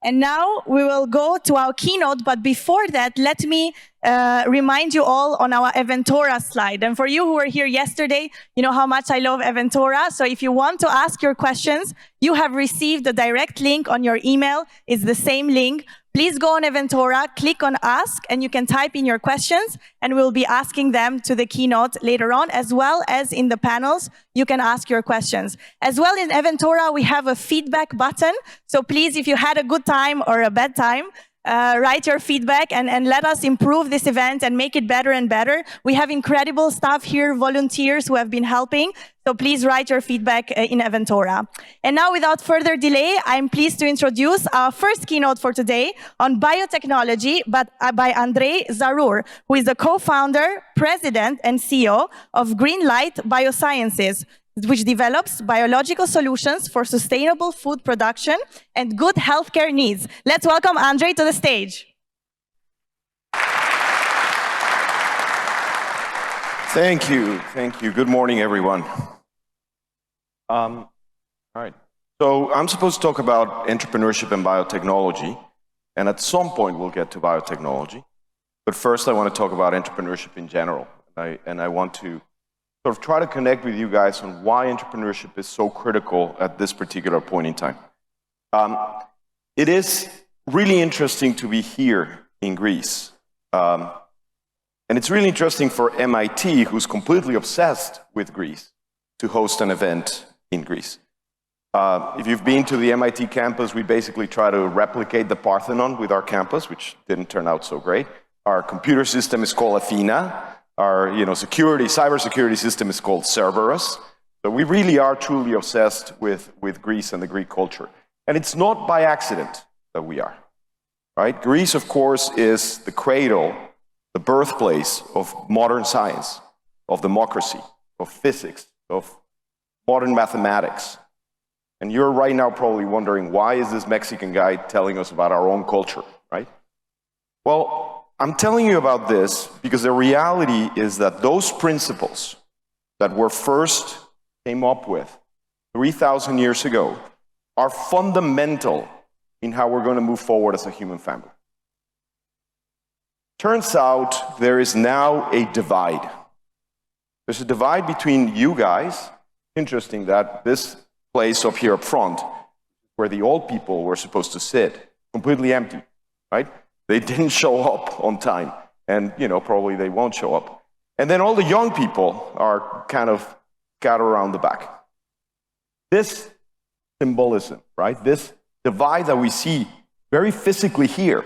And now we will go to our keynote, but before that, let me remind you all on our 𝐵𝐵𝐴ventura slide. And for you who were here yesterday, you know how much I love 𝐵𝐵𝐴ventura. So if you want to ask your questions, you have received a direct link on your email. It's the same link. Please go on 𝐵𝐵𝐴ventura, click on Ask, and you can type in your questions, and we'll be asking them to the keynote later on, as well as in the panels, you can ask your questions. As well, in 𝐵𝐵𝐴ventura, we have a feedback button. So please, if you had a good time or a bad time, write your feedback and let us improve this event and make it better and better. We have incredible staff here, volunteers who have been helping. So please write your feedback in 𝐵𝐵𝐴ventura. And now, without further delay, I'm pleased to introduce our first keynote for today on biotechnology, but by Andrey Zarur, who is the co-founder, president, and CEO of GreenLight Biosciences, which develops biological solutions for sustainable food production and good healthcare needs. Let's welcome Andrey to the stage. Thank you. Thank you. Good morning, everyone. All right. So I'm supposed to talk about entrepreneurship and biotechnology, and at some point we'll get to biotechnology. But first I want to talk about entrepreneurship in general, and I want to sort of try to connect with you guys on why entrepreneurship is so critical at this particular point in time. It is really interesting to be here in Greece. And it's really interesting for MIT, who's completely obsessed with Greece, to host an event in Greece. If you've been to the MIT campus, we basically try to replicate the Parthenon with our campus, which didn't turn out so great. Our computer system is called Athena. Our cybersecurity system is called Cerberus. So we really are truly obsessed with Greece and the Greek culture. And it's not by accident that we are, right? Greece, of course, is the cradle, the birthplace of modern science, of democracy, of physics, of modern mathematics. And you're right now probably wondering, why is this Mexican guy telling us about our own culture, right? Well, I'm telling you about this because the reality is that those principles that were first came up with 3,000 years ago are fundamental in how we're going to move forward as a human family. Turns out there is now a divide. There's a divide between you guys. Interesting that this place up here up front, where the old people were supposed to sit, completely empty, right? They didn't show up on time, and probably they won't show up. And then all the young people are kind of scattered around the back. This symbolism, right? This divide that we see very physically here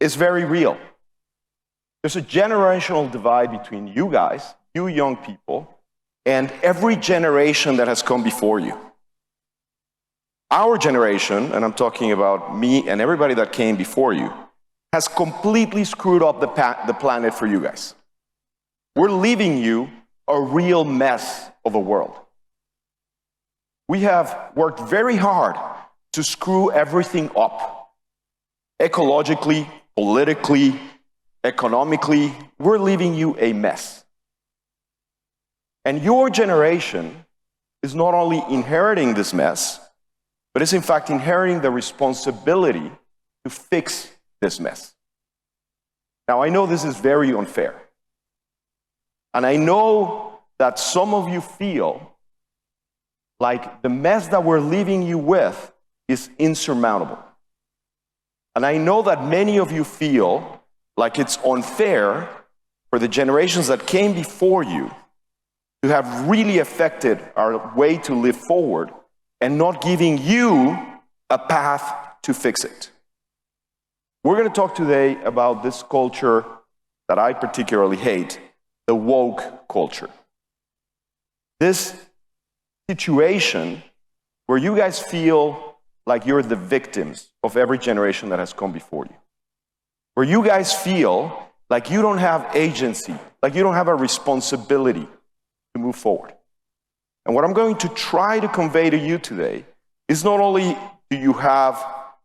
is very real. There's a generational divide between you guys, you young people, and every generation that has come before you. Our generation, and I'm talking about me and everybody that came before you, has completely screwed up the planet for you guys. We're leaving you a real mess of a world. We have worked very hard to screw everything up. Ecologically, politically, economically, we're leaving you a mess. And your generation is not only inheriting this mess, but is in fact inheriting the responsibility to fix this mess. Now, I know this is very unfair. And I know that some of you feel like the mess that we're leaving you with is insurmountable. And I know that many of you feel like it's unfair for the generations that came before you to have really affected our way to live forward and not giving you a path to fix it. We're going to talk today about this culture that I particularly hate, the woke culture. This situation where you guys feel like you're the victims of every generation that has come before you. Where you guys feel like you don't have agency, like you don't have a responsibility to move forward. And what I'm going to try to convey to you today is not only do you have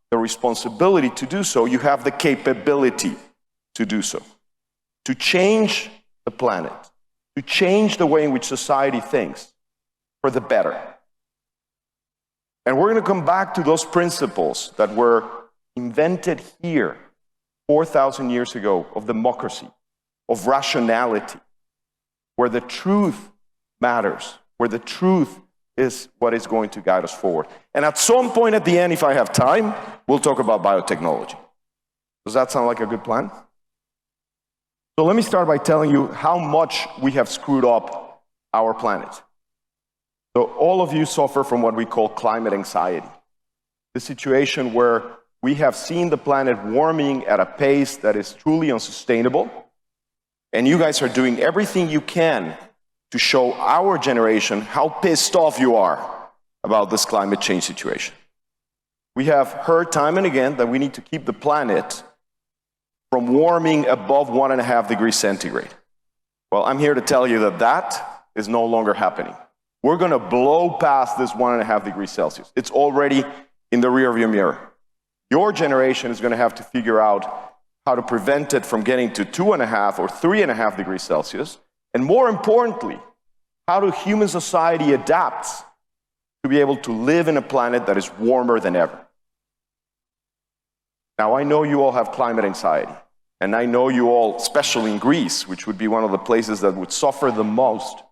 the responsibility to do so, you have the capability to do so. To change the planet, to change the way in which society thinks for the better. And we're going to come back to those principles that were invented here 4,000 years ago of democracy, of rationality, where the truth matters, where the truth is what is going to guide us forward. And at some point at the end, if I have time, we'll talk about biotechnology. Does that sound like a good plan? So let me start by telling you how much we have screwed up our planet. So all of you suffer from what we call climate anxiety, the situation where we have seen the planet warming at a pace that is truly unsustainable, and you guys are doing everything you can to show our generation how pissed off you are about this climate change situation. We have heard time and again that we need to keep the planet from warming above 1.5 degrees centigrade. Well, I'm here to tell you that that is no longer happening. We're going to blow past this 1.5 degrees Celsius. It's already in the rearview mirror. Your generation is going to have to figure out how to prevent it from getting to 2.5 or 3.5 degrees Celsius. And more importantly, how do human society adapt to be able to live in a planet that is warmer than ever? Now, I know you all have climate anxiety. And I know you all, especially in Greece, which would be one of the places that would suffer the most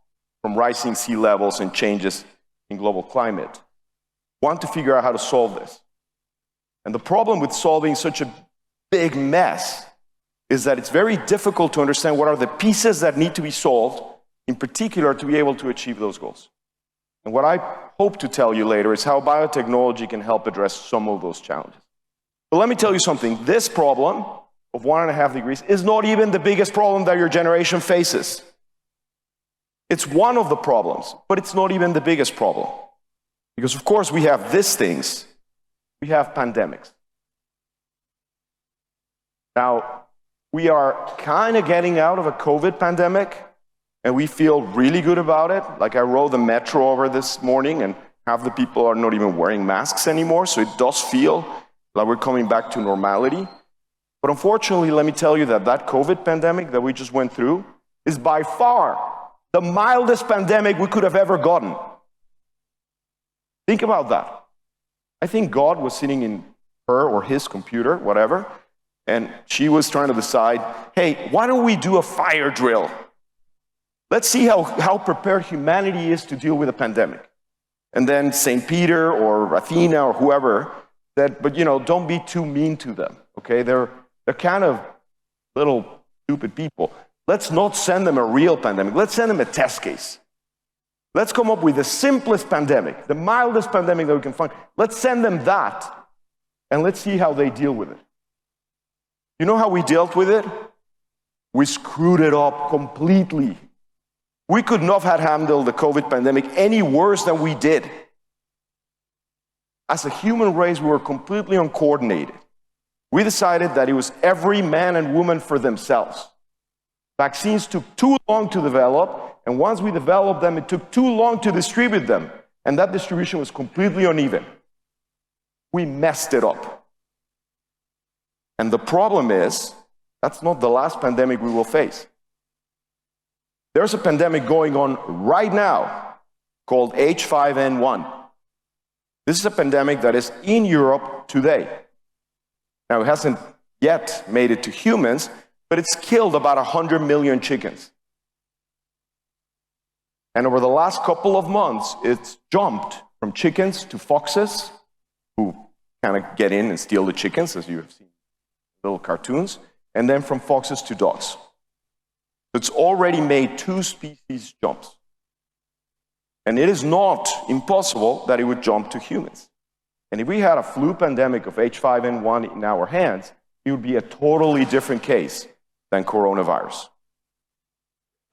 from rising sea levels and changes in global climate, want to figure out how to solve this. And the problem with solving such a big mess is that it's very difficult to understand what are the pieces that need to be solved, in particular to be able to achieve those goals. And what I hope to tell you later is how biotechnology can help address some of those challenges. But let me tell you something, this problem of 1.5 degrees is not even the biggest problem that your generation faces. It's one of the problems, but it's not even the biggest problem. Because of course we have these things. We have pandemics. Now, we are kind of getting out of a COVID pandemic, and we feel really good about it. Like I rode the metro over this morning, and half the people are not even wearing masks anymore, so it does feel like we're coming back to normality. But unfortunately, let me tell you that that COVID pandemic that we just went through is by far the mildest pandemic we could have ever gotten. Think about that. I think God was sitting in her or his computer, whatever, and she was trying to decide, hey, why don't we do a fire drill? Let's see how prepared humanity is to deal with a pandemic. And then St. Peter or Athena or whoever said, but don't be too mean to them, okay? They're kind of little stupid people. Let's not send them a real pandemic. Let's send them a test case. Let's come up with the simplest pandemic, the mildest pandemic that we can find. Let's send them that, and let's see how they deal with it. You know how we dealt with it? We screwed it up completely. We could not have handled the COVID pandemic any worse than we did. As a human race, we were completely uncoordinated. We decided that it was every man and woman for themselves. Vaccines took too long to develop, and once we developed them, it took too long to distribute them, and that distribution was completely uneven. We messed it up. And the problem is, that's not the last pandemic we will face. There's a pandemic going on right now called H5N1. This is a pandemic that is in Europe today. Now, it hasn't yet made it to humans, but it's killed about 100 million chickens. And over the last couple of months, it's jumped from chickens to foxes, who kind of get in and steal the chickens, as you have seen in little cartoons, and then from foxes to dogs. It's already made 2 species jumps. And it is not impossible that it would jump to humans. And if we had a flu pandemic of H5N1 in our hands, it would be a totally different case than coronavirus.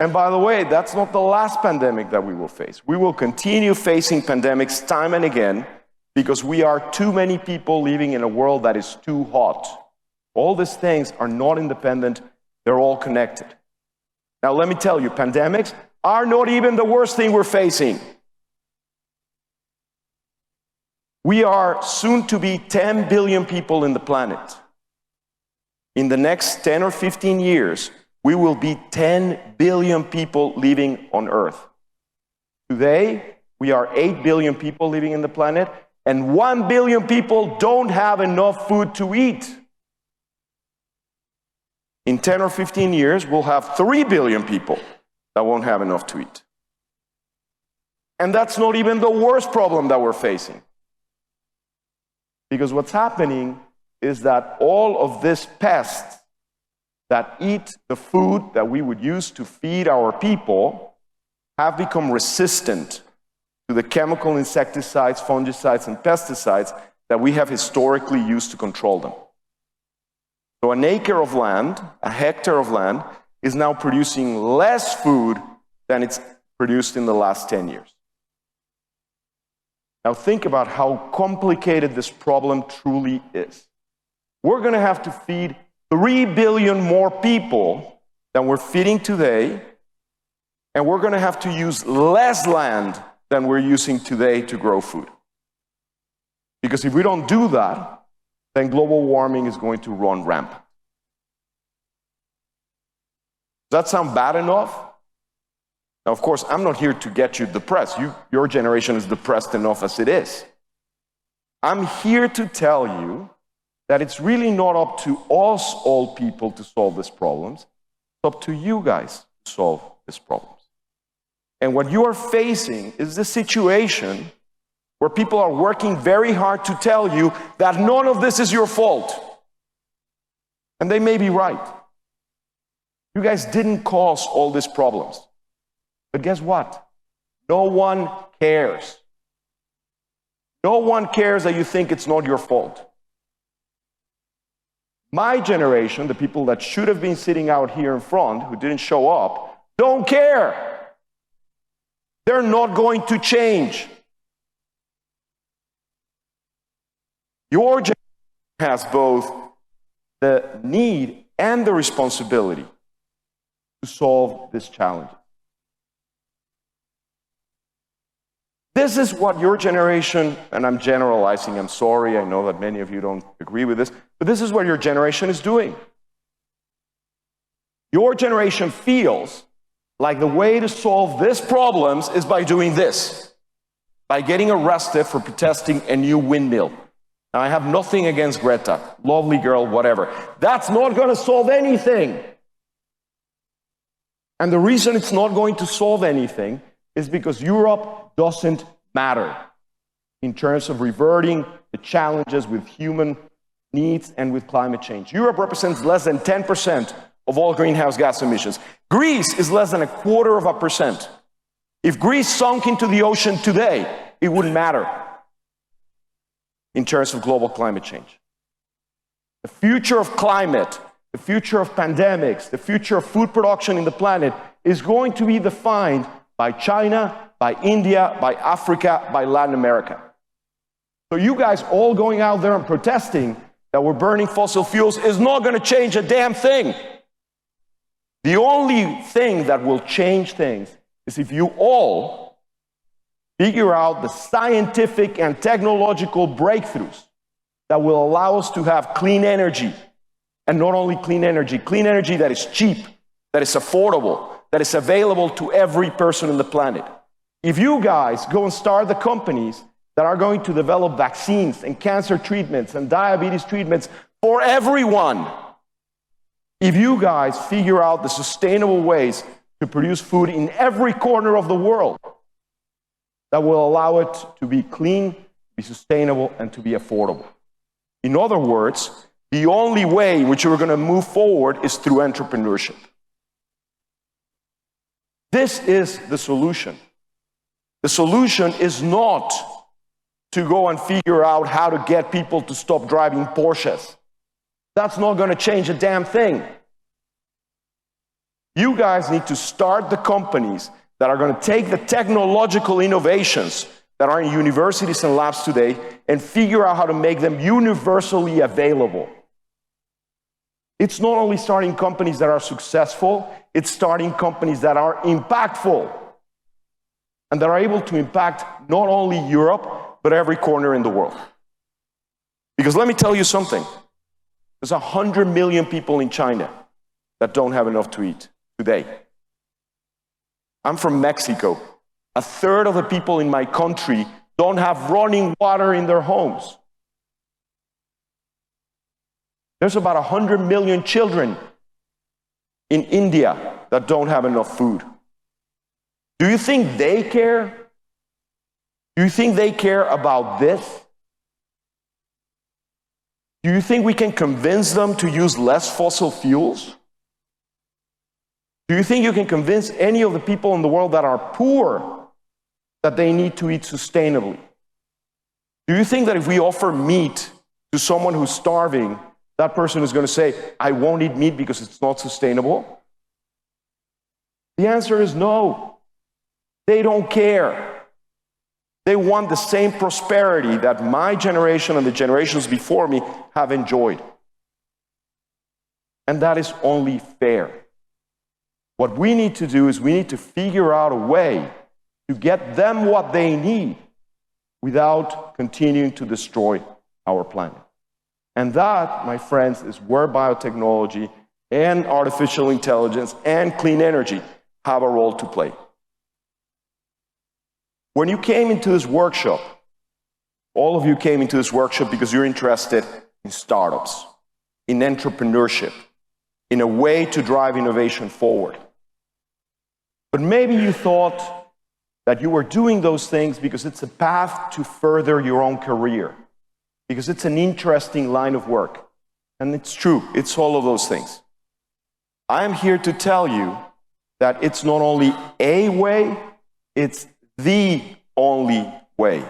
And by the way, that's not the last pandemic that we will face. We will continue facing pandemics time and again because we are too many people living in a world that is too hot. All these things are not independent, they're all connected. Now let me tell you, pandemics are not even the worst thing we're facing. We are soon to be 10 billion people in the planet. In the next 10 or 15 years, we will be 10 billion people living on Earth. Today, we are 8 billion people living in the planet, and 1 billion people don't have enough food to eat. In 10 or 15 years, we'll have 3 billion people that won't have enough to eat. And that's not even the worst problem that we're facing. Because what's happening is that all of these pests that eat the food that we would use to feed our people have become resistant to the chemical insecticides, fungicides, and pesticides that we have historically used to control them. So an acre of land, a hectare of land, is now producing less food than it's produced in the last 10 years. Now think about how complicated this problem truly is. We're going to have to feed 3 billion more people than we're feeding today, and we're going to have to use less land than we're using today to grow food. Because if we don't do that, then global warming is going to run rampant. Does that sound bad enough? Now, of course, I'm not here to get you depressed. Your generation is depressed enough as it is. I'm here to tell you that it's really not up to us old people to solve these problems. It's up to you guys to solve these problems. And what you are facing is the situation where people are working very hard to tell you that none of this is your fault. And they may be right. You guys didn't cause all these problems. But guess what? No one cares. No one cares that you think it's not your fault. My generation, the people that should have been sitting out here in front, who didn't show up, don't care. They're not going to change. Your generation has both the need and the responsibility to solve this challenge. This is what your generation, and I'm generalizing, I'm sorry, I know that many of you don't agree with this, but this is what your generation is doing. Your generation feels like the way to solve these problems is by doing this, by getting arrested for protesting a new windmill. Now, I have nothing against Greta, lovely girl, whatever. That's not going to solve anything. And the reason it's not going to solve anything is because Europe doesn't matter in terms of reverting the challenges with human needs and with climate change. Europe represents less than 10% of all greenhouse gas emissions. Greece is less than 0.25%. If Greece sunk into the ocean today, it wouldn't matter in terms of global climate change. The future of climate, the future of pandemics, the future of food production in the planet is going to be defined by China, by India, by Africa, by Latin America. So you guys all going out there and protesting that we're burning fossil fuels is not going to change a damn thing. The only thing that will change things is if you all figure out the scientific and technological breakthroughs that will allow us to have clean energy. And not only clean energy that is cheap, that is affordable, that is available to every person on the planet. If you guys go and start the companies that are going to develop vaccines and cancer treatments and diabetes treatments for everyone, if you guys figure out the sustainable ways to produce food in every corner of the world that will allow it to be clean, be sustainable, and to be affordable. In other words, the only way in which we're going to move forward is through entrepreneurship. This is the solution. The solution is not to go and figure out how to get people to stop driving Porsches. That's not going to change a damn thing. You guys need to start the companies that are going to take the technological innovations that are in universities and labs today and figure out how to make them universally available. It's not only starting companies that are successful, it's starting companies that are impactful and that are able to impact not only Europe, but every corner in the world. Because let me tell you something. There's 100 million people in China that don't have enough to eat today. I'm from Mexico. 1/3 of the people in my country don't have running water in their homes. There's about 100 million children in India that don't have enough food. Do you think they care? Do you think they care about this? Do you think we can convince them to use less fossil fuels? Do you think you can convince any of the people in the world that are poor that they need to eat sustainably? Do you think that if we offer meat to someone who's starving, that person is going to say, I won't eat meat because it's not sustainable? The answer is no. They don't care. They want the same prosperity that my generation and the generations before me have enjoyed. And that is only fair. What we need to do is we need to figure out a way to get them what they need without continuing to destroy our planet. And that, my friends, is where biotechnology and artificial intelligence and clean energy have a role to play. When you came into this workshop, all of you came into this workshop because you're interested in startups, in entrepreneurship, in a way to drive innovation forward. But maybe you thought that you were doing those things because it's a path to further your own career, because it's an interesting line of work. And it's true, it's all of those things. I am here to tell you that it's not only a way, it's the only way.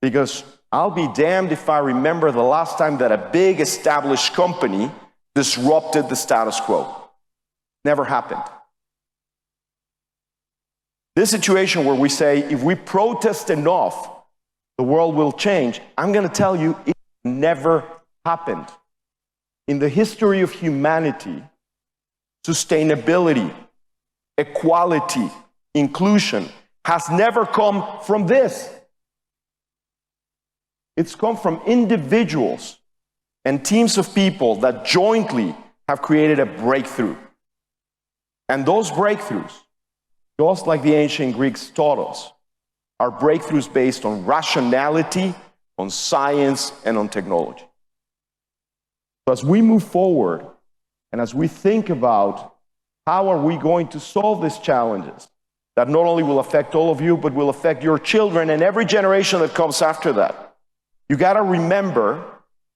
Because I'll be damned if I remember the last time that a big established company disrupted the status quo. Never happened. This situation where we say, if we protest enough, the world will change, I'm going to tell you, it never happened. In the history of humanity, sustainability, equality, inclusion has never come from this. It's come from individuals and teams of people that jointly have created a breakthrough. And those breakthroughs, just like the ancient Greeks taught us, are breakthroughs based on rationality, on science, and on technology. So as we move forward, and as we think about how are we going to solve these challenges that not only will affect all of you, but will affect your children and every generation that comes after that, you got to remember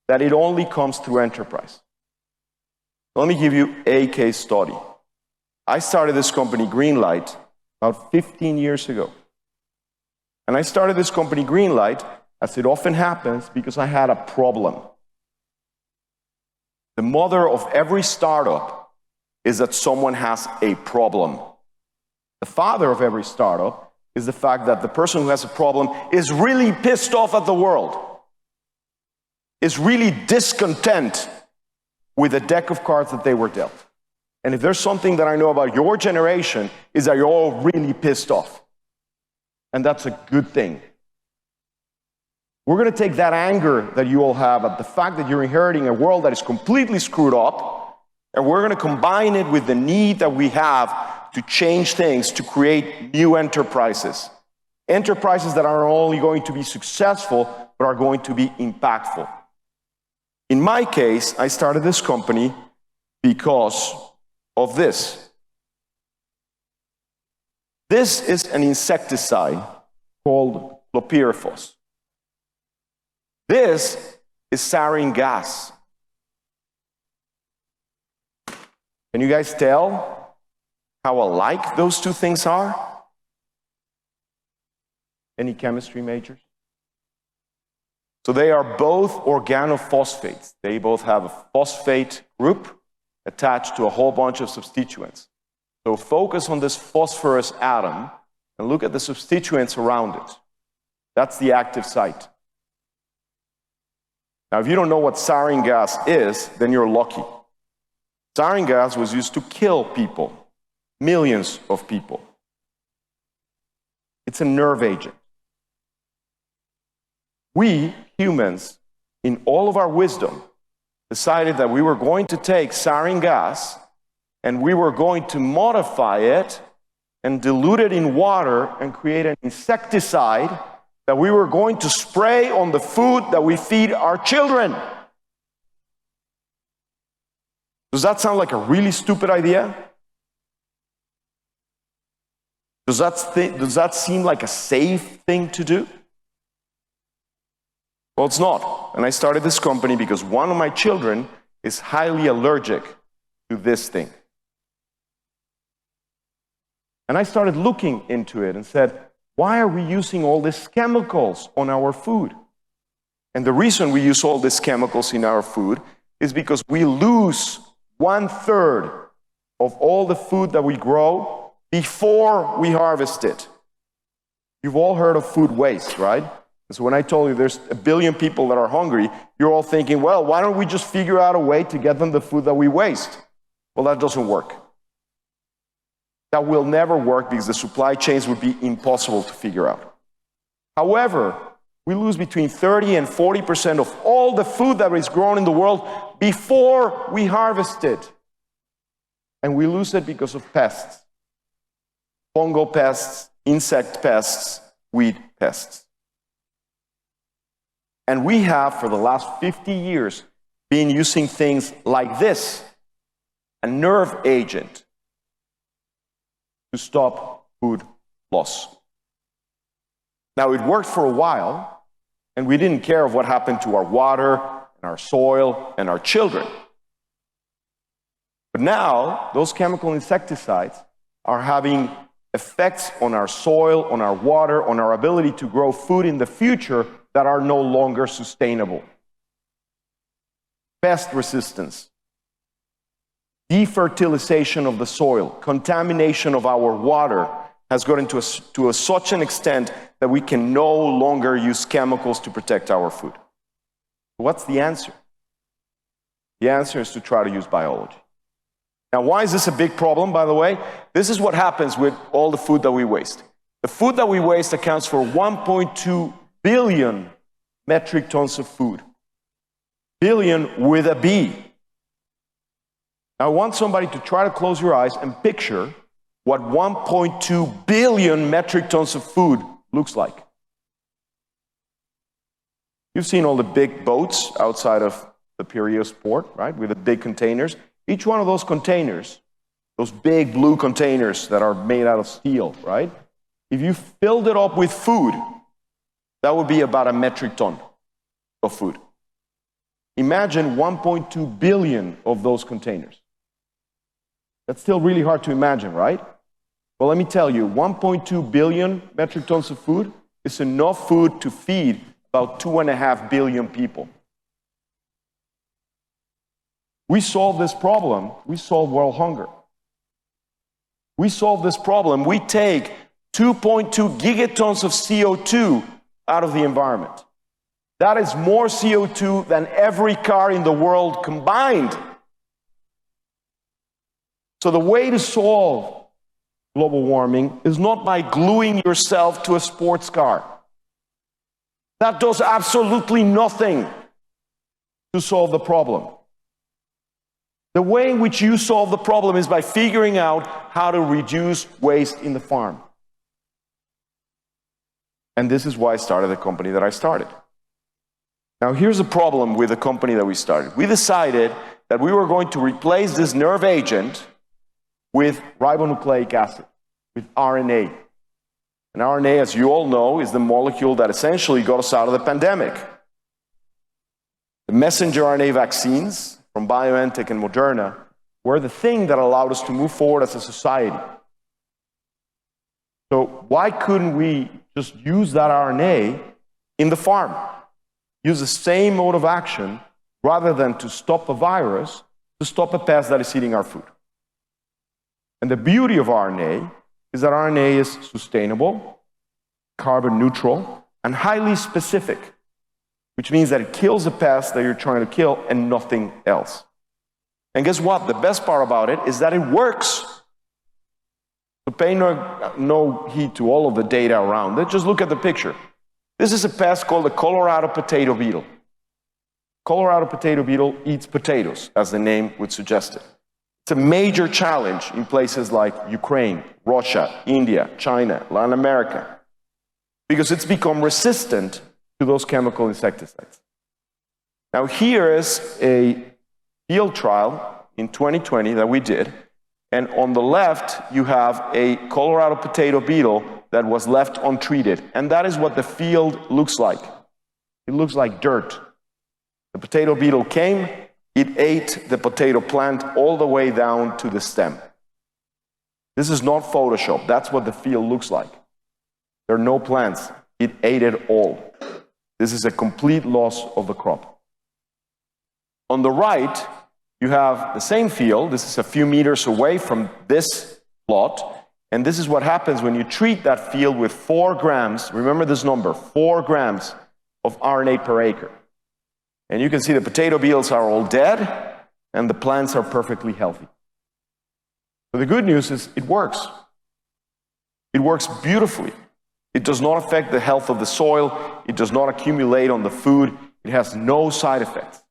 that it only comes through enterprise. Let me give you a case study. I started this company, Greenlight, about 15 years ago. And I started this company, Greenlight, as it often happens, because I had a problem. The mother of every startup is that someone has a problem. The father of every startup is the fact that the person who has a problem is really pissed off at the world, is really discontent with the deck of cards that they were dealt. And if there's something that I know about your generation, is that you're all really pissed off. And that's a good thing. We're going to take that anger that you all have at the fact that you're inheriting a world that is completely screwed up, and we're going to combine it with the need that we have to change things, to create new enterprises. Enterprises that are not only going to be successful, but are going to be impactful. In my case, I started this company because of this. This is an insecticide called chlorpyrifos. This is sarin gas. Can you guys tell how alike those two things are? Any chemistry majors? So they are both organophosphates. They both have a phosphate group attached to a whole bunch of substituents. So focus on this phosphorus atom and look at the substituents around it. That's the active site. Now, if you don't know what sarin gas is, then you're lucky. Sarin gas was used to kill people, millions of people. It's a nerve agent. We, humans, in all of our wisdom, decided that we were going to take sarin gas and we were going to modify it and dilute it in water and create an insecticide that we were going to spray on the food that we feed our children. Does that sound like a really stupid idea? Does that seem like a safe thing to do? Well, it's not. And I started this company because one of my children is highly allergic to this thing. And I started looking into it and said, why are we using all these chemicals on our food? And the reason we use all these chemicals in our food is because we lose 1/3 of all the food that we grow before we harvest it. You've all heard of food waste, right? So when I told you there's 1 billion people that are hungry, you're all thinking, well, why don't we just figure out a way to get them the food that we waste? Well, that doesn't work. That will never work because the supply chains would be impossible to figure out. However, we lose between 30 and 40% of all the food that is grown in the world before we harvest it. And we lose it because of pests. Fungal pests, insect pests, weed pests. And we have, for the last 50 years, been using things like this, a nerve agent, to stop food loss. Now, it worked for a while, and we didn't care of what happened to our water, and our soil, and our children. But now, those chemical insecticides are having effects on our soil, on our water, on our ability to grow food in the future that are no longer sustainable. Pest resistance, defertilization of the soil, contamination of our water has gotten to such an extent that we can no longer use chemicals to protect our food. What's the answer? The answer is to try to use biology. Now, why is this a big problem, by the way? This is what happens with all the food that we waste. The food that we waste accounts for 1.2 billion metric tons of food. Billion with a B. Now, I want somebody to try to close your eyes and picture what 1.2 billion metric tons of food looks like. You've seen all the big boats outside of the Piraeus port, right, with the big containers. Each one of those containers, those big blue containers that are made out of steel, right? If you filled it up with food, that would be about a metric ton of food. Imagine 1.2 billion of those containers. That's still really hard to imagine, right? Well, let me tell you, 1.2 billion metric tons of food is enough food to feed about 2.5 billion people. We solve this problem, we solve world hunger. We solve this problem, we take 2.2 gigatons of CO2 out of the environment. That is more CO2 than every car in the world combined. So the way to solve global warming is not by gluing yourself to a sports car. That does absolutely nothing to solve the problem. The way in which you solve the problem is by figuring out how to reduce waste in the farm. And this is why I started the company that I started. Now, here's the problem with the company that we started. We decided that we were going to replace this nerve agent with ribonucleic acid, with RNA. And RNA, as you all know, is the molecule that essentially got us out of the pandemic. The messenger RNA vaccines from BioNTech and Moderna were the thing that allowed us to move forward as a society. So why couldn't we just use that RNA in the farm? Use the same mode of action rather than to stop a virus, to stop a pest that is eating our food. And the beauty of RNA is that RNA is sustainable, carbon neutral, and highly specific, which means that it kills the pest that you're trying to kill and nothing else. And guess what? The best part about it is that it works. So pay no heed to all of the data around it. Just look at the picture. This is a pest called the Colorado potato beetle. Colorado potato beetle eats potatoes, as the name would suggest it. It's a major challenge in places like Ukraine, Russia, India, China, Latin America. because it's become resistant to those chemical insecticides. Now here is a field trial in 2020 that we did, and on the left you have a Colorado potato beetle that was left untreated, and that is what the field looks like. It looks like dirt. The potato beetle came, it ate the potato plant all the way down to the stem. This is not Photoshop, that's what the field looks like. There are no plants, it ate it all. This is a complete loss of the crop. On the right, you have the same field. This is a few meters away from this plot, and this is what happens when you treat that field with 4 grams, remember this number, 4 grams of RNA per acre. And you can see the potato beetles are all dead, and the plants are perfectly healthy. So the good news is it works. It works beautifully. It does not affect the health of the soil. It does not accumulate on the food. It has no side effects.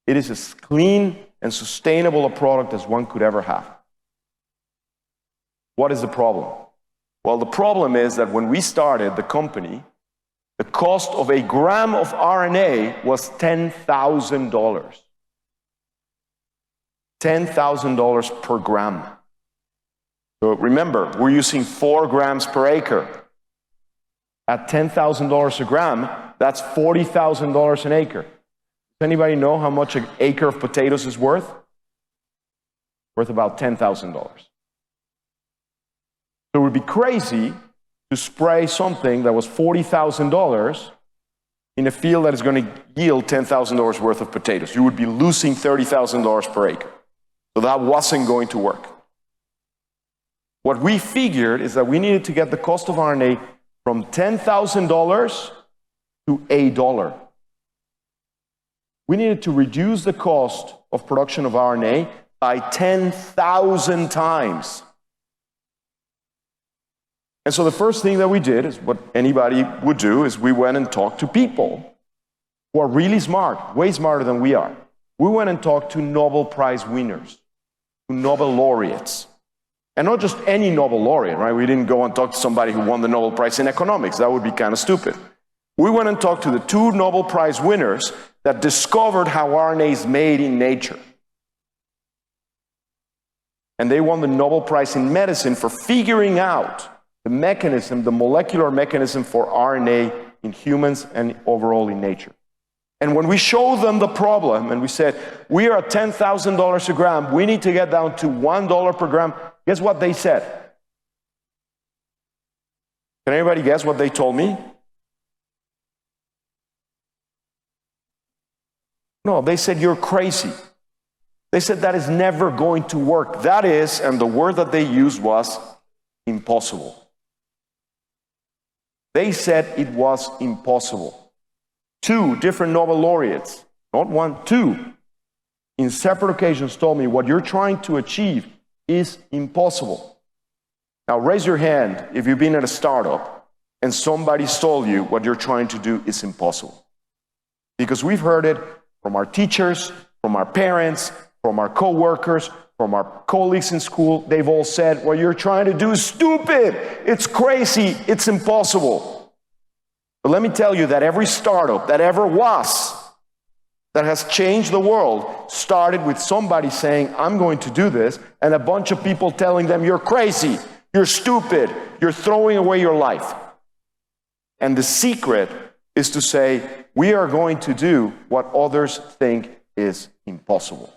It is as clean and sustainable a product as one could ever have. What is the problem? Well, the problem is that when we started the company, the cost of a gram of RNA was $10,000. $10,000 per gram. So remember, we're using 4 grams per acre. At $10,000 a gram, that's $40,000 an acre. Does anybody know how much an acre of potatoes is worth? Worth about $10,000. So it would be crazy to spray something that was $40,000 in a field that is going to yield $10,000 worth of potatoes. You would be losing $30,000 per acre. So that wasn't going to work. What we figured is that we needed to get the cost of RNA from $10,000 to $1. We needed to reduce the cost of production of RNA by 10,000 times. And so the first thing that we did is what anybody would do, is we went and talked to people who are really smart, way smarter than we are. We went and talked to Nobel Prize winners, to Nobel laureates. And not just any Nobel laureate, right? We didn't go and talk to somebody who won the Nobel Prize in economics. That would be kind of stupid. We went and talked to the 2 Nobel Prize winners that discovered how RNA is made in nature. And they won the Nobel Prize in medicine for figuring out the mechanism, the molecular mechanism for RNA in humans and overall in nature. And when we showed them the problem and we said, we are at $10,000 a gram, we need to get down to $1 per gram, guess what they said? Can anybody guess what they told me? No, they said, you're crazy. They said that is never going to work. That is, and the word that they used was impossible. They said it was impossible. 2 different Nobel laureates, not 1, 2, in separate occasions told me what you're trying to achieve is impossible. Now raise your hand if you've been at a startup and somebody's told you what you're trying to do is impossible. Because we've heard it from our teachers, from our parents, from our co-workers, from our colleagues in school. They've all said, what you're trying to do is stupid, it's crazy, it's impossible. But let me tell you that every startup that ever was, that has changed the world, started with somebody saying, I'm going to do this, and a bunch of people telling them, you're crazy, you're stupid, you're throwing away your life. And the secret is to say, we are going to do what others think is impossible.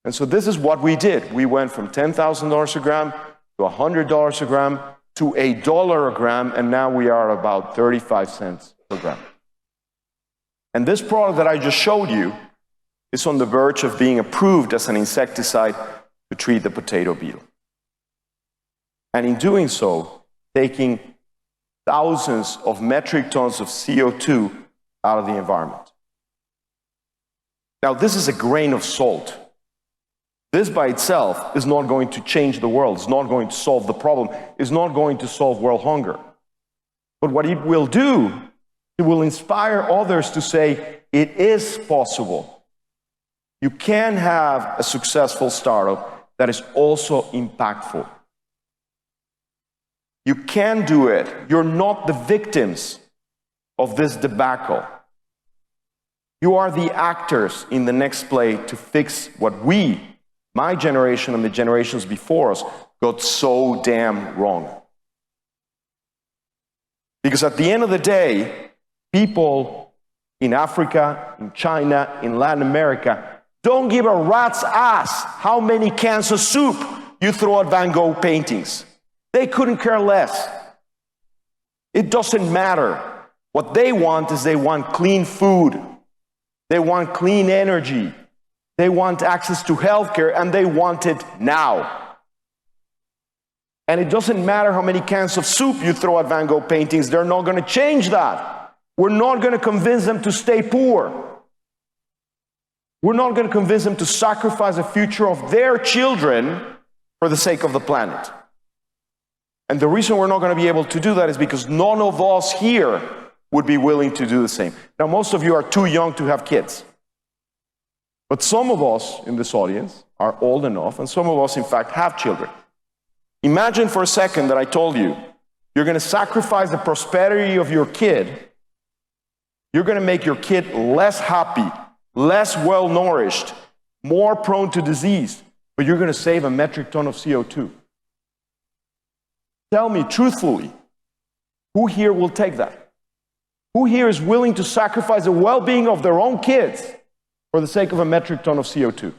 And so this is what we did. We went from $10,000 a gram to $100 a gram to $1 a gram, and now we are about 35 cents per gram. And this product that I just showed you is on the verge of being approved as an insecticide to treat the potato beetle. And in doing so, taking thousands of metric tons of CO2 out of the environment. Now, this is a grain of salt. This by itself is not going to change the world. It's not going to solve the problem. It's not going to solve world hunger. But what it will do, it will inspire others to say, it is possible. You can have a successful startup that is also impactful. You can do it. You're not the victims of this debacle. You are the actors in the next play to fix what we, my generation and the generations before us, got so damn wrong. Because at the end of the day, people in Africa, in China, in Latin America, don't give a rat's ass how many cans of soup you throw at Van Gogh paintings. They couldn't care less. It doesn't matter. What they want is they want clean food. They want clean energy. They want access to healthcare, and they want it now. And it doesn't matter how many cans of soup you throw at Van Gogh paintings, they're not going to change that. We're not going to convince them to stay poor. We're not going to convince them to sacrifice the future of their children for the sake of the planet. And the reason we're not going to be able to do that is because none of us here would be willing to do the same. Now, most of you are too young to have kids. But some of us in this audience are old enough, and some of us, in fact, have children. Imagine for a second that I told you, you're going to sacrifice the prosperity of your kid. You're going to make your kid less happy, less well-nourished, more prone to disease, but you're going to save a metric ton of CO2. Tell me truthfully, who here will take that? Who here is willing to sacrifice the well-being of their own kids for the sake of a metric ton of CO2?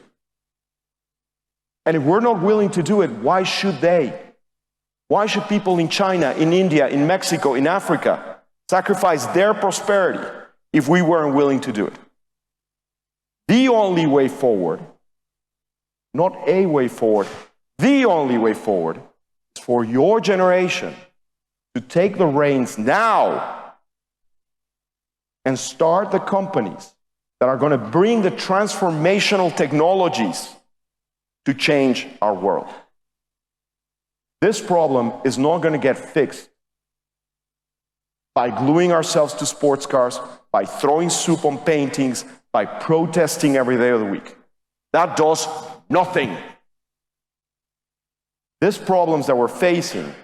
And if we're not willing to do it, why should they? Why should people in China, in India, in Mexico, in Africa sacrifice their prosperity if we weren't willing to do it? The only way forward, not a way forward, the only way forward is for your generation to take the reins now and start the companies that are going to bring the transformational technologies to change our world. This problem is not going to get fixed by gluing ourselves to sports cars, by throwing soup on paintings, by protesting every day of the week. That does nothing. These problems that we're facing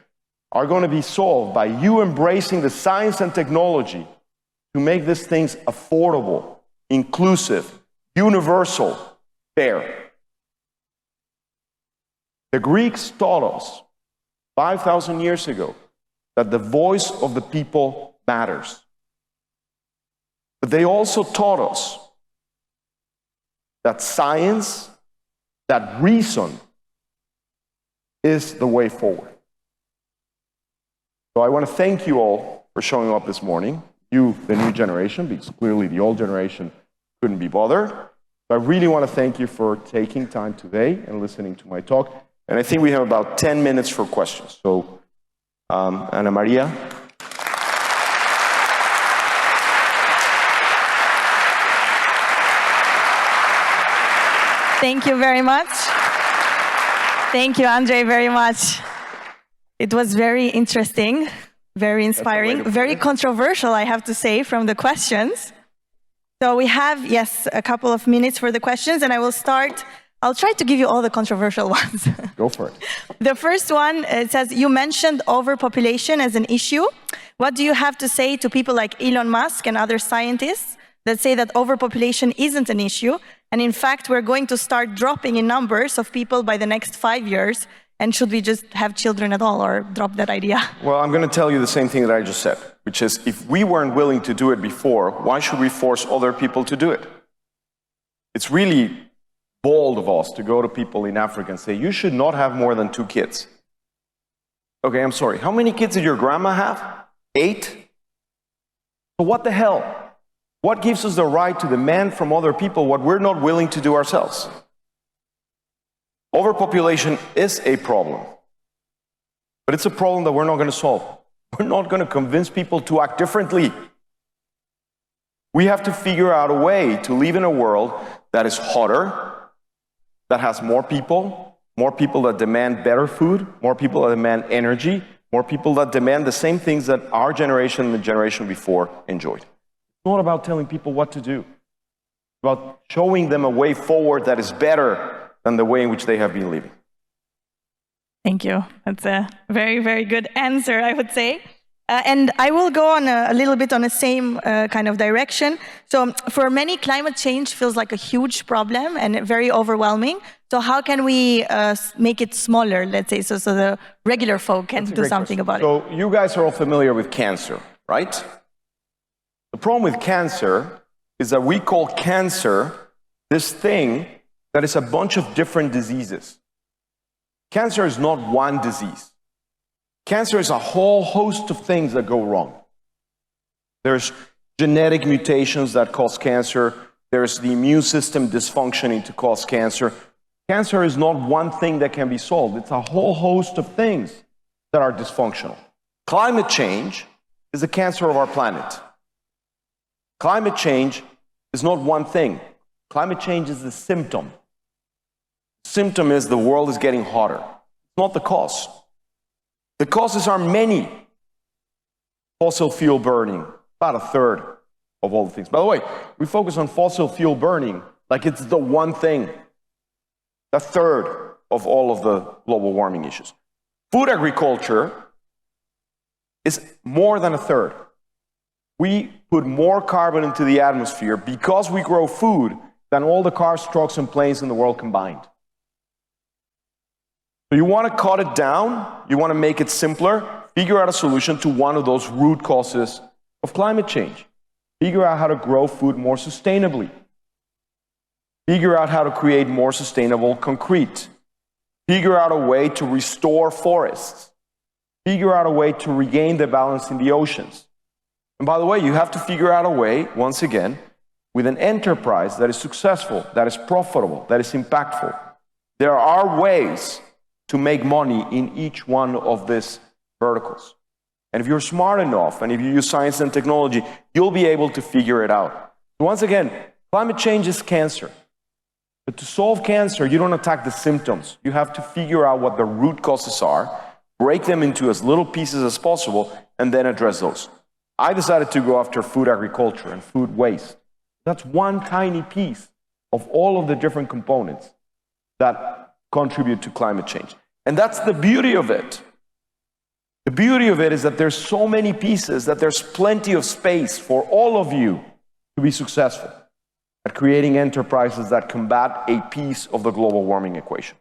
are going to be solved by you embracing the science and technology to make these things affordable, inclusive, universal, fair. The Greeks taught us 5,000 years ago that the voice of the people matters. But they also taught us that science, that reason, is the way forward. So I want to thank you all for showing up this morning. You, the new generation, because clearly the old generation couldn't be bothered. So I really want to thank you for taking time today and listening to my talk. And I think we have about 10 minutes for questions. So, Ana Maria. Thank you very much. Thank you, Andrey, very much. It was very interesting, very inspiring, very controversial, I have to say, from the questions. So we have, yes, a couple of minutes for the questions, and I will start. I'll try to give you all the controversial ones. Go for it. The first one, it says, you mentioned overpopulation as an issue. What do you have to say to people like Elon Musk and other scientists that say that overpopulation isn't an issue, and in fact, we're going to start dropping in numbers of people by the next 5 years, and should we just have children at all, or drop that idea? Well, I'm going to tell you the same thing that I just said, which is, if we weren't willing to do it before, why should we force other people to do it? It's really bold of us to go to people in Africa and say, you should not have more than 2 kids. Okay, I'm sorry, how many kids did your grandma have? 8? So what the hell? What gives us the right to demand from other people what we're not willing to do ourselves? Overpopulation is a problem, but it's a problem that we're not going to solve. We're not going to convince people to act differently. We have to figure out a way to live in a world that is hotter, that has more people that demand better food, more people that demand energy, more people that demand the same things that our generation and the generation before enjoyed. It's not about telling people what to do. It's about showing them a way forward that is better than the way in which they have been living. Thank you. That's a very, very good answer, I would say. And I will go on a little bit on the same kind of direction. So for many, climate change feels like a huge problem and very overwhelming. So how can we make it smaller, let's say, so the regular folk can do something about it? So you guys are all familiar with cancer, right? The problem with cancer is that we call cancer this thing that is a bunch of different diseases. Cancer is not one disease. Cancer is a whole host of things that go wrong. There's genetic mutations that cause cancer. There's the immune system dysfunctioning to cause cancer. Cancer is not one thing that can be solved. It's a whole host of things that are dysfunctional. Climate change is the cancer of our planet. Climate change is not one thing. Climate change is the symptom. The symptom is the world is getting hotter. It's not the cause. The causes are many. Fossil fuel burning, about a third of all the things. By the way, we focus on fossil fuel burning like it's the one thing, a third of all of the global warming issues. Food agriculture is more than a third. We put more carbon into the atmosphere because we grow food than all the cars, trucks, and planes in the world combined. So you want to cut it down, you want to make it simpler, figure out a solution to one of those root causes of climate change. Figure out how to grow food more sustainably. Figure out how to create more sustainable concrete. Figure out a way to restore forests. Figure out a way to regain the balance in the oceans. And by the way, you have to figure out a way, once again, with an enterprise that is successful, that is profitable, that is impactful. There are ways to make money in each one of these verticals. And if you're smart enough, and if you use science and technology, you'll be able to figure it out. So once again, climate change is cancer. But to solve cancer, you don't attack the symptoms. You have to figure out what the root causes are, break them into as little pieces as possible, and then address those. I decided to go after food agriculture and food waste. That's one tiny piece of all of the different components that contribute to climate change. And that's the beauty of it. The beauty of it is that there's so many pieces that there's plenty of space for all of you to be successful at creating enterprises that combat a piece of the global warming equation.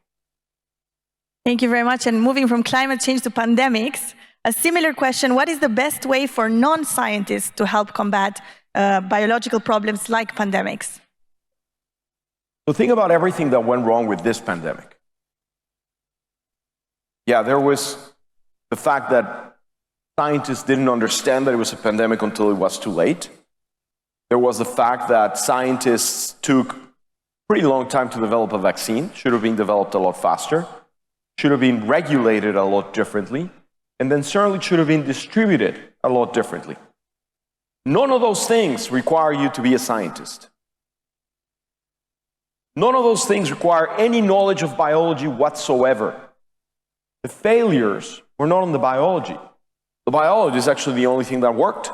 Thank you very much. And moving from climate change to pandemics, a similar question: what is the best way for non-scientists to help combat biological problems like pandemics? So think about everything that went wrong with this pandemic. Yeah, there was the fact that scientists didn't understand that it was a pandemic until it was too late. There was the fact that scientists took a pretty long time to develop a vaccine, should have been developed a lot faster, should have been regulated a lot differently, and then certainly should have been distributed a lot differently. None of those things require you to be a scientist. None of those things require any knowledge of biology whatsoever. The failures were not on the biology. The biology is actually the only thing that worked.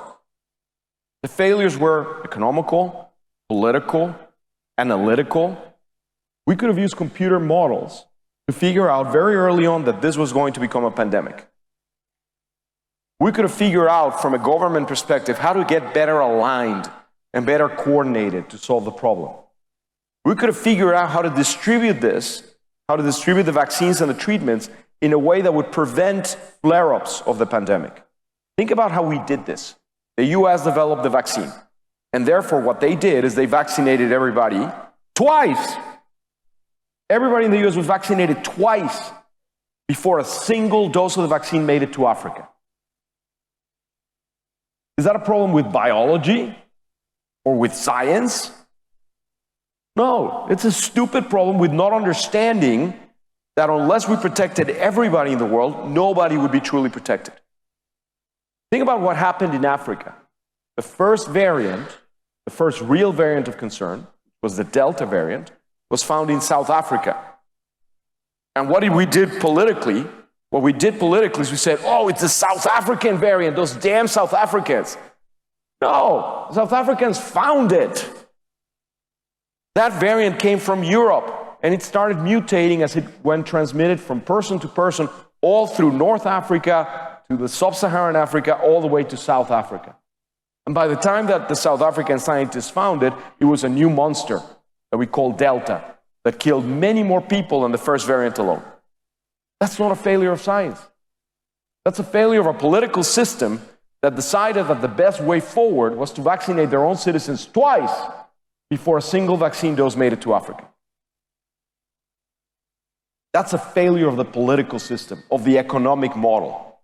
The failures were economical, political, analytical. We could have used computer models to figure out very early on that this was going to become a pandemic. We could have figured out from a government perspective how to get better aligned and better coordinated to solve the problem. We could have figured out how to distribute this, how to distribute the vaccines and the treatments in a way that would prevent flare-ups of the pandemic. Think about how we did this. The US developed the vaccine, and therefore what they did is they vaccinated everybody twice. Everybody in the US was vaccinated twice before a single dose of the vaccine made it to Africa. Is that a problem with biology or with science? No, it's a stupid problem with not understanding that unless we protected everybody in the world, nobody would be truly protected. Think about what happened in Africa. The first variant, the first real variant of concern, was the Delta variant, was found in South Africa. And what we did politically, is we said, oh, it's a South African variant, those damn South Africans. No, South Africans found it. That variant came from Europe, and it started mutating as it went transmitted from person to person, all through North Africa to the sub-Saharan Africa, all the way to South Africa. And by the time that the South African scientists found it, it was a new monster that we call Delta, that killed many more people than the first variant alone. That's not a failure of science. That's a failure of a political system that decided that the best way forward was to vaccinate their own citizens twice before a single vaccine dose made it to Africa. That's a failure of the political system, of the economic model.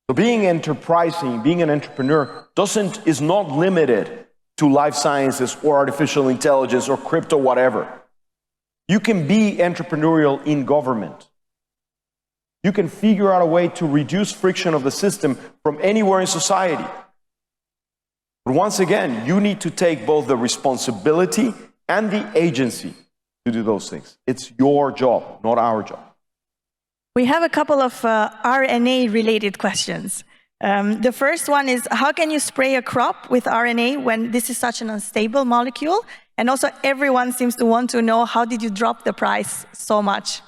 So being enterprising, being an entrepreneur is not limited to life sciences or artificial intelligence or crypto, whatever. You can be entrepreneurial in government. You can figure out a way to reduce friction of the system from anywhere in society. But once again, you need to take both the responsibility and the agency to do those things. It's your job, not our job. We have a couple of RNA-related questions. The first one is, how can you spray a crop with RNA when this is such an unstable molecule? And also, everyone seems to want to know, how did you drop the price so much?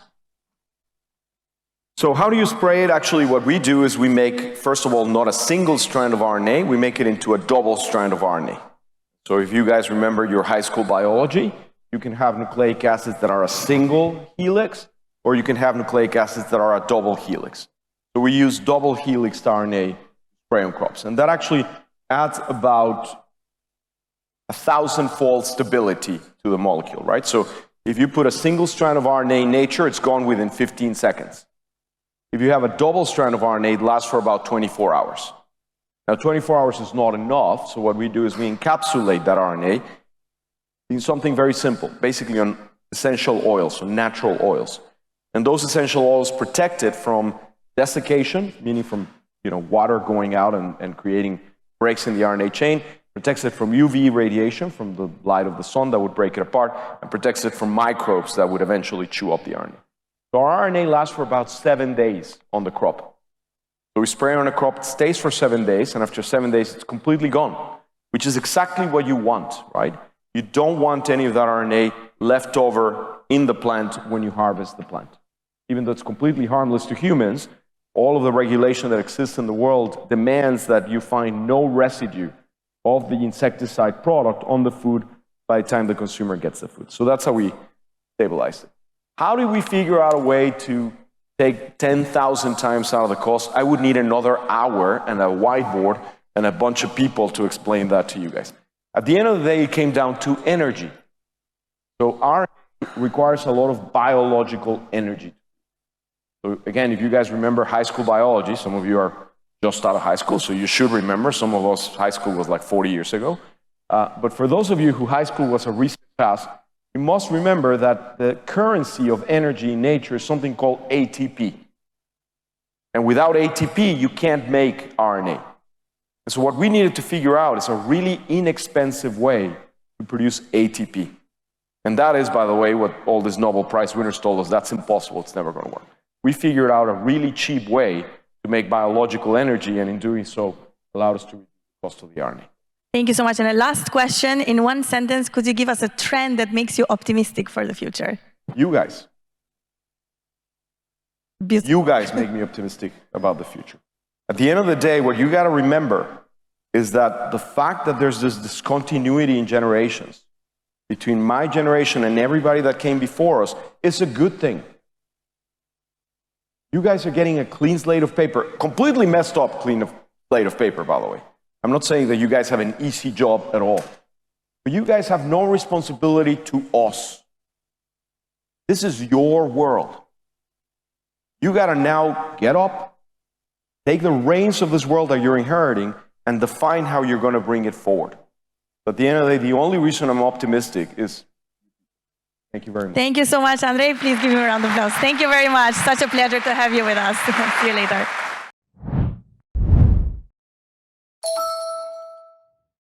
So how do you spray it? Actually, what we do is we make, first of all, not a single strand of RNA, we make it into a double strand of RNA. So if you guys remember your high school biology, you can have nucleic acids that are a single helix, or you can have nucleic acids that are a double helix. So we use double helix RNA to spray on crops. And that actually adds about 1,000-fold stability to the molecule, right? So if you put a single strand of RNA in nature, it's gone within 15 seconds. If you have a double strand of RNA, it lasts for about 24 hours. Now, 24 hours is not enough, so what we do is we encapsulate that RNA in something very simple, basically on essential oils, so natural oils. And those essential oils protect it from desiccation, meaning from water going out and creating breaks in the RNA chain, protects it from UV radiation, from the light of the sun that would break it apart, and protects it from microbes that would eventually chew up the RNA. So our RNA lasts for about 7 days on the crop. So we spray on a crop, it stays for 7 days, and after 7 days, it's completely gone, which is exactly what you want, right? You don't want any of that RNA left over in the plant when you harvest the plant. Even though it's completely harmless to humans, all of the regulation that exists in the world demands that you find no residue of the insecticide product on the food by the time the consumer gets the food. So that's how we stabilize it. How do we figure out a way to take 10,000 times out of the cost? I would need another hour and a whiteboard and a bunch of people to explain that to you guys. At the end of the day, it came down to energy. So RNA requires a lot of biological energy. So again, if you guys remember high school biology, some of you are just out of high school, so you should remember. Some of us, high school was like 40 years ago. But for those of you who high school was a recent past, you must remember that the currency of energy in nature is something called ATP. And without ATP, you can't make RNA. And so what we needed to figure out is a really inexpensive way to produce ATP. And that is, by the way, what all these Nobel Prize winners told us, that's impossible, it's never going to work. We figured out a really cheap way to make biological energy, and in doing so, allowed us to reduce the cost of the RNA. Thank you so much. And a last question, in one sentence, could you give us a trend that makes you optimistic for the future? You guys. You guys make me optimistic about the future. At the end of the day, what you got to remember is that the fact that there's this discontinuity in generations between my generation and everybody that came before us is a good thing. You guys are getting a clean slate of paper, completely messed up clean slate of paper, by the way. I'm not saying that you guys have an easy job at all, but you guys have no responsibility to us. This is your world. You got to now get up, take the reins of this world that you're inheriting, and define how you're going to bring it forward. But at the end of the day, the only reason I'm optimistic is, thank you very much. Thank you so much, Andrey. Please give me a round of applause. Thank you very much. Such a pleasure to have you with us. See you later.